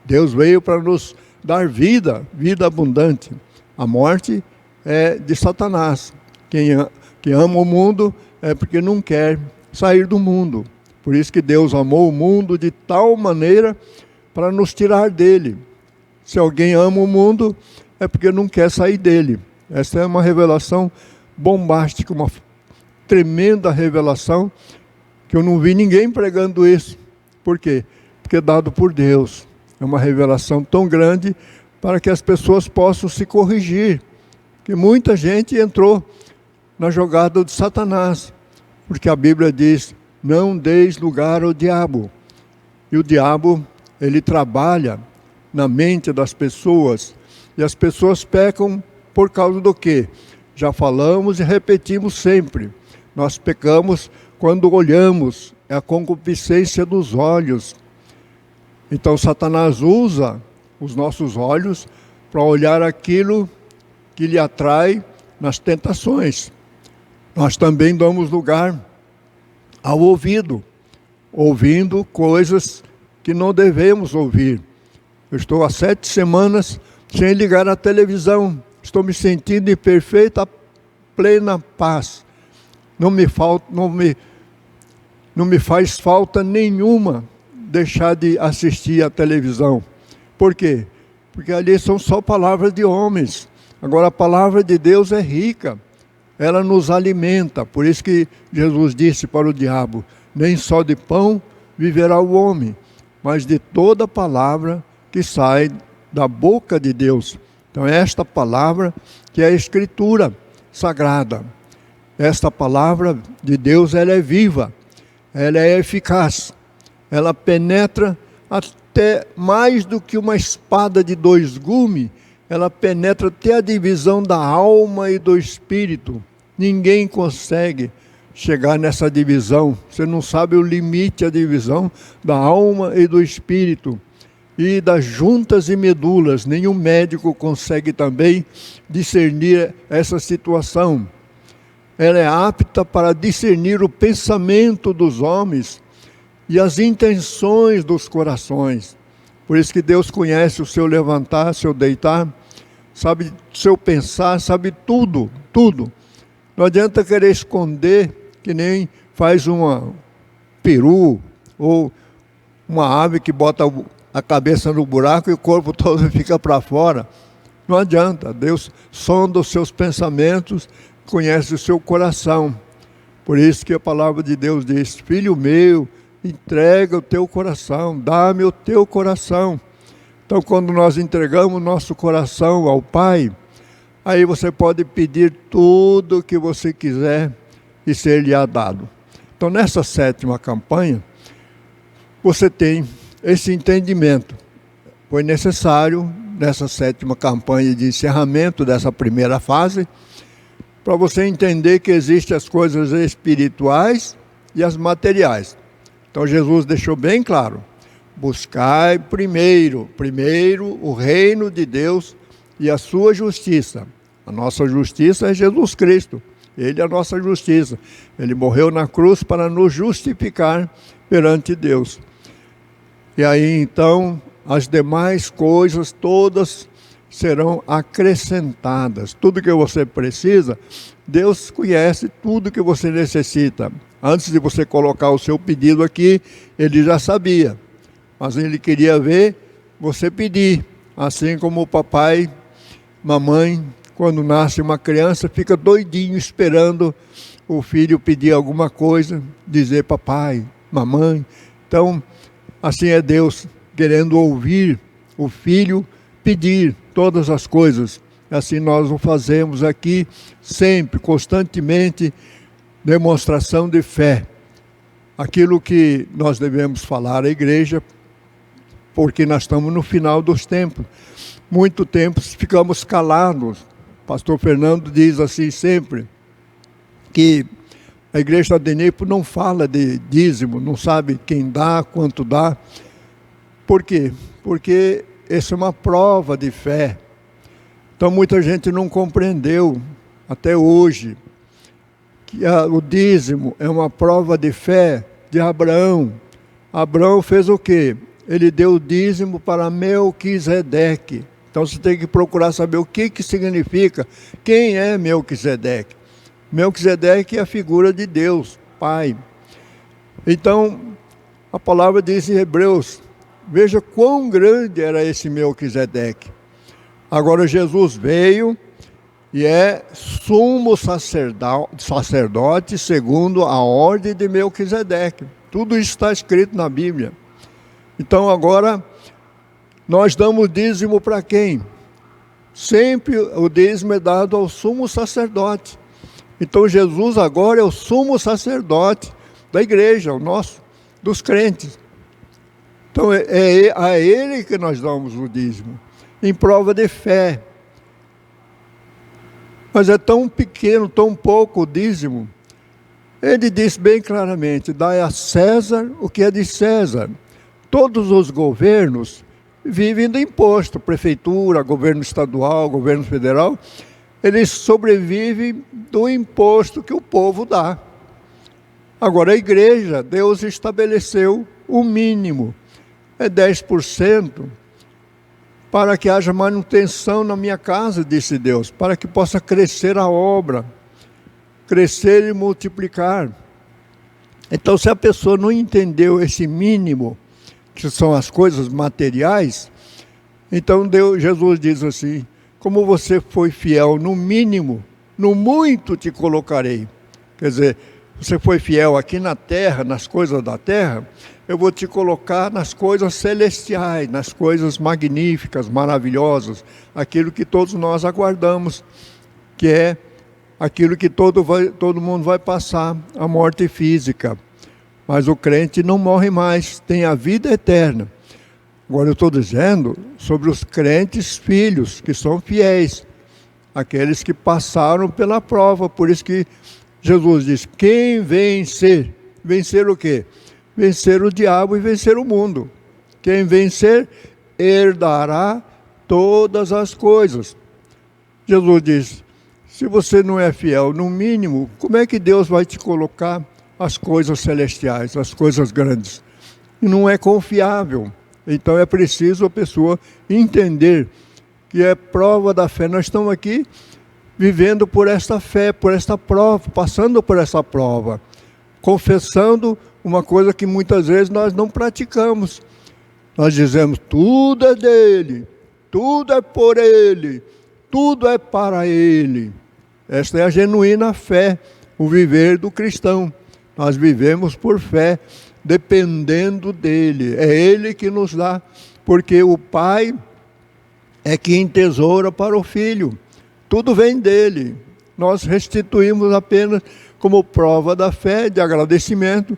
Speaker 2: Deus veio para nos dar vida, vida abundante. A morte é de Satanás. Quem ama o mundo é porque não quer sair do mundo. Por isso que Deus amou o mundo de tal maneira para nos tirar dele. Se alguém ama o mundo, é porque não quer sair dele. Essa é uma revelação bombástica, uma tremenda revelação, que eu não vi ninguém pregando isso. Por quê? Porque é dado por Deus. É uma revelação tão grande para que as pessoas possam se corrigir. Porque muita gente entrou na jogada de Satanás. Porque a Bíblia diz, não deis lugar ao diabo. E o diabo, ele trabalha na mente das pessoas. E as pessoas pecam por causa do quê? Já falamos e repetimos sempre. Nós pecamos quando olhamos, é a concupiscência dos olhos. Então Satanás usa os nossos olhos para olhar aquilo que lhe atrai nas tentações. Nós também damos lugar ao ouvido, ouvindo coisas que não devemos ouvir. Eu estou há 7 semanas sem ligar a televisão. Estou me sentindo em perfeita, plena paz. Não me faz falta nenhuma deixar de assistir a televisão. Por quê? Porque ali são só palavras de homens. Agora a palavra de Deus é rica. Ela nos alimenta. Por isso que Jesus disse para o diabo, nem só de pão viverá o homem, mas de toda palavra que sai da boca de Deus. Então é esta palavra que é a Escritura Sagrada. esta palavra de Deus, ela é viva, ela é eficaz, ela penetra até mais do que uma espada de dois gumes, ela penetra até a divisão da alma e do espírito. Ninguém consegue chegar nessa divisão. Você não sabe o limite, a divisão da alma e do espírito. E das juntas e medulas. Nenhum médico consegue também discernir essa situação. Ela é apta para discernir o pensamento dos homens e as intenções dos corações. Por isso que Deus conhece o seu levantar, seu deitar, sabe o seu pensar, sabe tudo, tudo. Não adianta querer esconder, que nem faz uma peru ou uma ave que bota a cabeça no buraco e o corpo todo fica para fora. Não adianta, Deus sonda os seus pensamentos, conhece o seu coração. Por isso que a palavra de Deus diz: filho meu, entrega o teu coração, dá-me o teu coração. Então, quando nós entregamos nosso coração ao Pai, aí você pode pedir tudo o que você quiser e ser-lhe-á dado. Então, nessa 7ª campanha, você tem esse entendimento. Foi necessário, nessa 7ª campanha de encerramento dessa primeira fase, para você entender que existem as coisas espirituais e as materiais. Então, Jesus deixou bem claro: buscai primeiro o reino de Deus e a sua justiça. A nossa justiça é Jesus Cristo. Ele é a nossa justiça. Ele morreu na cruz para nos justificar perante Deus. E aí então as demais coisas todas serão acrescentadas. Tudo que você precisa, Deus conhece tudo que você necessita. Antes de você colocar o seu pedido aqui, Ele já sabia. Mas Ele queria ver você pedir. Assim como o papai, mamãe, quando nasce uma criança, fica doidinho esperando o filho pedir alguma coisa, dizer papai, mamãe. Então, assim é Deus, querendo ouvir o filho pedir todas as coisas. Assim nós o fazemos aqui, sempre, constantemente, demonstração de fé. Aquilo que nós devemos falar à igreja, porque nós estamos no final dos tempos. Muito tempo ficamos calados. Pastor Fernando diz assim sempre, que a igreja de Nepo não fala de dízimo, não sabe quem dá, quanto dá. Por quê? Porque essa é uma prova de fé. Então muita gente não compreendeu até hoje que o dízimo é uma prova de fé de Abraão. Abraão fez o quê? Ele deu o dízimo para Melquisedeque. Então você tem que procurar saber o que significa, quem é Melquisedeque. Melquisedeque é a figura de Deus, Pai. Então, a palavra diz em Hebreus, veja quão grande era esse Melquisedeque. Agora Jesus veio e é sumo sacerdote segundo a ordem de Melquisedeque. Tudo isso está escrito na Bíblia. Então agora, nós damos dízimo para quem? Sempre o dízimo é dado ao sumo sacerdote. Então Jesus agora é o sumo sacerdote da igreja, o nosso, dos crentes. Então é a Ele que nós damos o dízimo, em prova de fé. Mas é tão pequeno, tão pouco o dízimo. Ele diz bem claramente, dai a César o que é de César. Todos os governos vivem do imposto, prefeitura, governo estadual, governo federal, eles sobrevivem do imposto que o povo dá. Agora a igreja, Deus estabeleceu o mínimo, é 10%, para que haja manutenção na minha casa, disse Deus, para que possa crescer a obra, crescer e multiplicar. Então se a pessoa não entendeu esse mínimo, que são as coisas materiais, então Jesus diz assim, como você foi fiel no mínimo, no muito te colocarei. Quer dizer, você foi fiel aqui na terra, nas coisas da terra, eu vou te colocar nas coisas celestiais, nas coisas magníficas, maravilhosas, aquilo que todos nós aguardamos, que é aquilo que todo mundo vai passar, a morte física. Mas o crente não morre mais, tem a vida eterna. Agora eu estou dizendo sobre os crentes filhos, que são fiéis, aqueles que passaram pela prova. Por isso que Jesus diz, quem vencer, vencer o quê? Vencer o diabo e vencer o mundo. Quem vencer, herdará todas as coisas. Jesus diz, se você não é fiel, no mínimo, como é que Deus vai te colocar as coisas celestiais, as coisas grandes? Não é confiável. Então é preciso a pessoa entender que é prova da fé. Nós estamos aqui vivendo por esta fé, por esta prova, passando por essa prova, confessando uma coisa que muitas vezes nós não praticamos. Nós dizemos, tudo é dele, tudo é por ele, tudo é para ele. Esta é a genuína fé, o viver do cristão. Nós vivemos por fé, dependendo dele. É ele que nos dá, porque o pai é que entesoura para o filho. Tudo vem dele. Nós restituímos apenas como prova da fé, de agradecimento,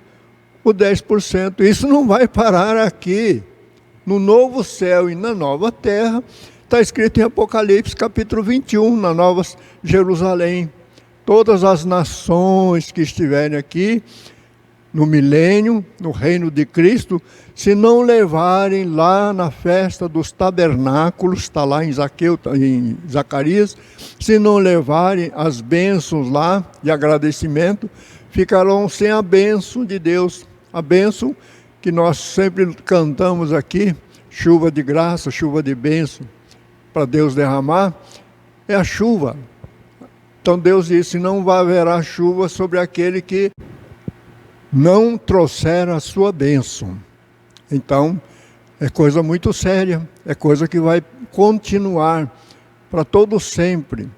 Speaker 2: o 10%. Isso não vai parar aqui. No novo céu e na nova terra, está escrito em Apocalipse capítulo 21, na Nova Jerusalém. Todas as nações que estiverem aqui, no milênio, no reino de Cristo, se não levarem lá na festa dos tabernáculos, está lá em Zacarias, se não levarem as bênçãos lá de agradecimento, ficarão sem a bênção de Deus. A bênção que nós sempre cantamos aqui, chuva de graça, chuva de bênção, para Deus derramar, é a chuva. Então Deus disse, não haverá chuva sobre aquele que não trouxer a sua bênção. Então, é coisa muito séria, é coisa que vai continuar para todo sempre.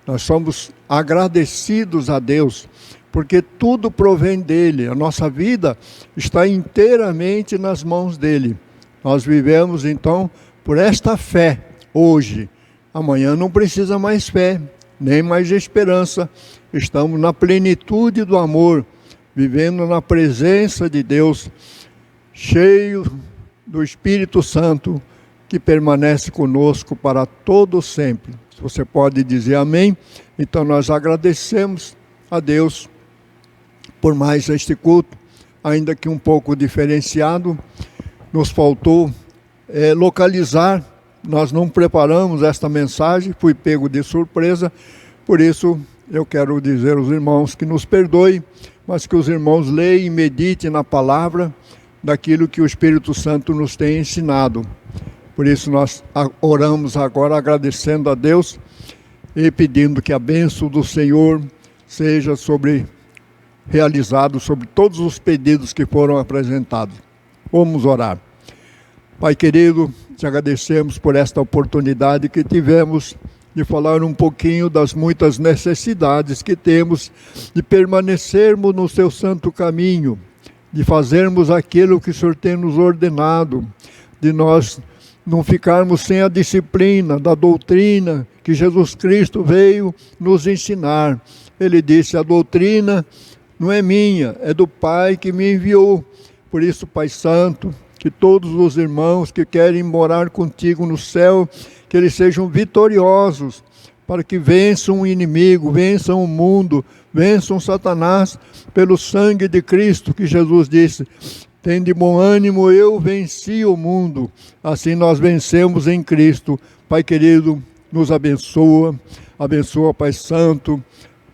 Speaker 2: Nós somos agradecidos a Deus, porque tudo provém dele, a nossa vida está inteiramente nas mãos dele. Nós vivemos então por esta fé hoje. Amanhã não precisa mais fé, nem mais esperança. Estamos na plenitude do amor, vivendo na presença de Deus, cheio do Espírito Santo, que permanece conosco para todo sempre. Se você pode dizer amém, então nós agradecemos a Deus por mais este culto, ainda que um pouco diferenciado. Nos faltou localizar, nós não preparamos esta mensagem, fui pego de surpresa, por isso eu quero dizer aos irmãos que nos perdoem, mas que os irmãos leiam e meditem na palavra daquilo que o Espírito Santo nos tem ensinado. Por isso nós oramos agora agradecendo a Deus e pedindo que a bênção do Senhor seja realizado sobre todos os pedidos que foram apresentados. Vamos orar. Pai querido, te agradecemos por esta oportunidade que tivemos de falar um pouquinho das muitas necessidades que temos de permanecermos no seu santo caminho, de fazermos aquilo que o Senhor tem nos ordenado, de nós não ficarmos sem a disciplina da doutrina que Jesus Cristo veio nos ensinar. Ele disse, a doutrina não é minha, é do Pai que me enviou. Por isso, Pai Santo, que todos os irmãos que querem morar contigo no céu, que eles sejam vitoriosos, para que vençam o inimigo, vençam o mundo, vençam Satanás, pelo sangue de Cristo, que Jesus disse, tende bom ânimo, eu venci o mundo. Assim nós vencemos em Cristo. Pai querido, nos abençoa, Pai Santo,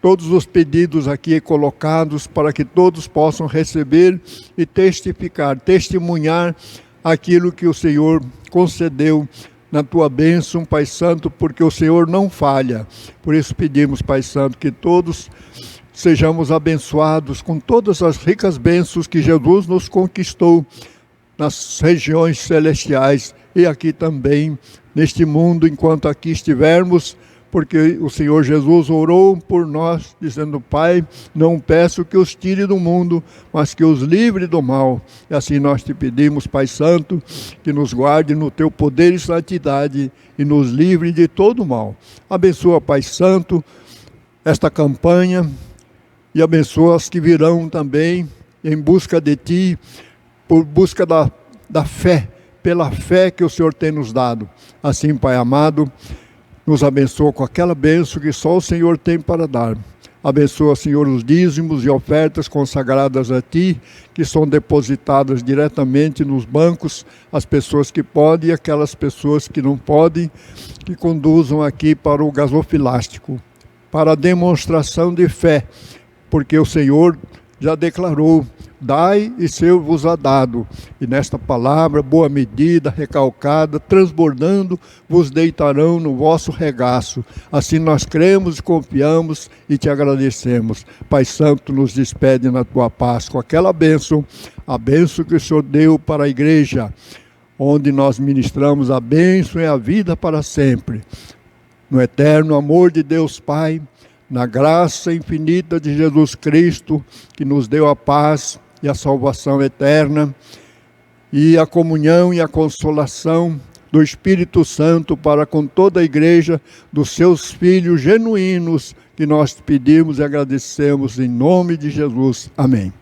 Speaker 2: todos os pedidos aqui colocados para que todos possam receber e testemunhar aquilo que o Senhor concedeu na tua bênção, Pai Santo, porque o Senhor não falha. Por isso pedimos, Pai Santo, que todos sejamos abençoados com todas as ricas bênçãos que Jesus nos conquistou nas regiões celestiais e aqui também neste mundo, enquanto aqui estivermos, porque o Senhor Jesus orou por nós, dizendo, Pai, não peço que os tire do mundo, mas que os livre do mal. E assim nós te pedimos, Pai Santo, que nos guarde no teu poder e santidade e nos livre de todo mal. Abençoa, Pai Santo, esta campanha e abençoa as que virão também em busca de Ti, por busca da fé, pela fé que o Senhor tem nos dado. Assim, Pai amado, nos abençoa com aquela bênção que só o Senhor tem para dar. Abençoa, Senhor, os dízimos e ofertas consagradas a Ti, que são depositadas diretamente nos bancos, as pessoas que podem e aquelas pessoas que não podem, que conduzam aqui para o gasofilástico, para a demonstração de fé, porque o Senhor já declarou: dai e ser-vos-á dado. E nesta palavra, boa medida, recalcada, transbordando, vos deitarão no vosso regaço. Assim nós cremos e confiamos e te agradecemos. Pai Santo, nos despede na tua paz com aquela bênção, a bênção que o Senhor deu para a igreja, onde nós ministramos a bênção e a vida para sempre. No eterno amor de Deus Pai, na graça infinita de Jesus Cristo, que nos deu a paz e a salvação eterna, e a comunhão e a consolação do Espírito Santo para com toda a igreja, dos seus filhos genuínos, que nós pedimos e agradecemos em nome de Jesus. Amém.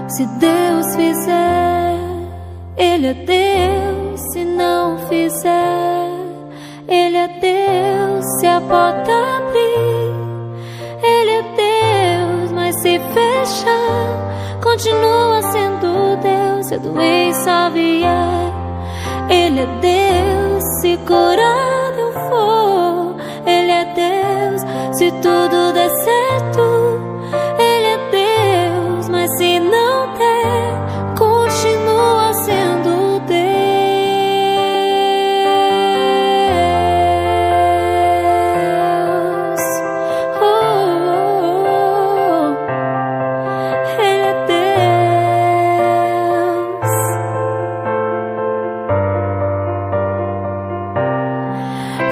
Speaker 1: Se Deus fizer, Ele é Deus. Se não fizer, Ele é Deus. Se a porta abrir, Ele é Deus. Mas se fechar, continua sendo Deus. Se a doença vier, Ele é Deus. Se curado eu for, Ele é Deus. Se tudo der certo, Ele é Deus. Mas se não der, continua sendo Deus. Ele é Deus.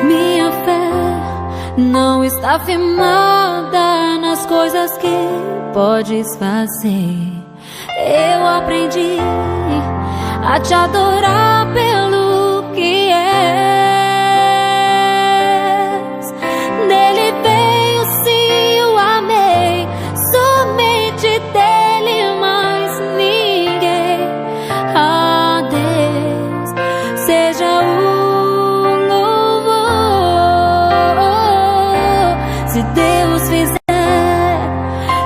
Speaker 1: Minha fé não está firmada nas coisas que podes fazer. Eu aprendi a te adorar pelo que és. Dele veio, sim, eu amei. Somente dele, mais ninguém. A Deus seja o louvor. Se Deus fizer,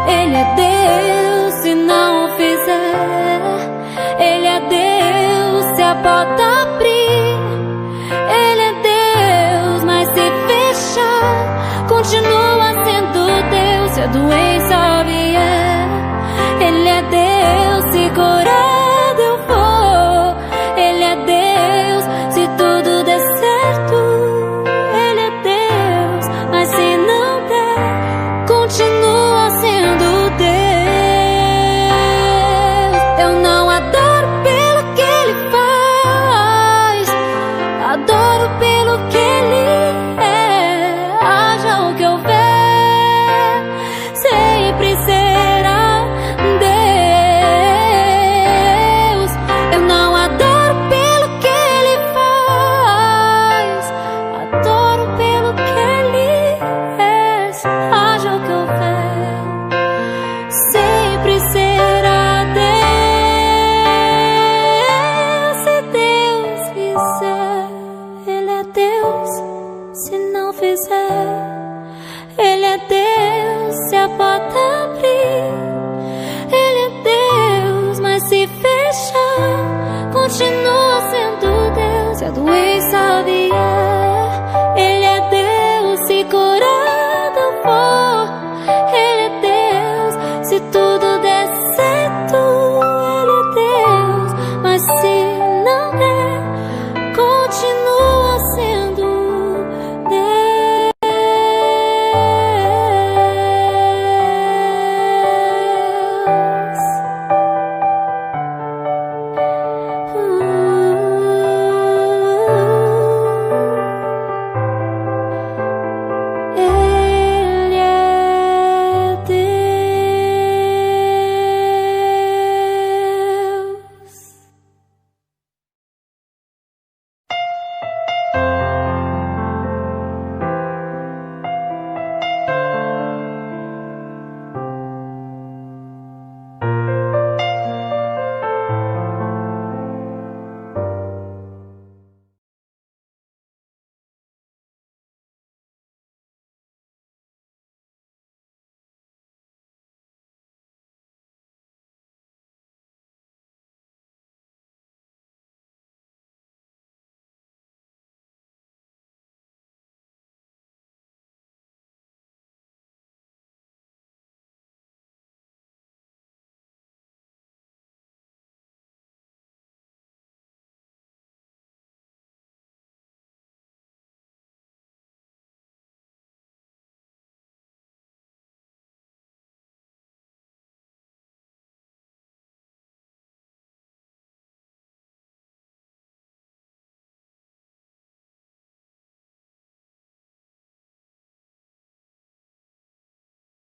Speaker 1: Ele é Deus. Se não fizer, Ele é Deus. Se a porta abrir, Ele é Deus. Mas se fechar, continua sendo Deus. Se a doença vier, Ele é Deus. Se curado eu for, Ele é Deus. Se tudo der certo, Ele é Deus. Mas se não der, continua sendo Deus. Eu não adoro pelo que Ele faz, adoro pelo que Ele é. Haja o que houver, sempre será Deus. Eu não adoro pelo que Ele faz, adoro pelo que Ele é. Haja o que houver, sempre será Deus. Se Deus fizer, Ele é Deus. Se não fizer, Ele é Deus. Se a porta abrir, Ele é Deus. Mas se fechar, continua sendo Deus. Se a doença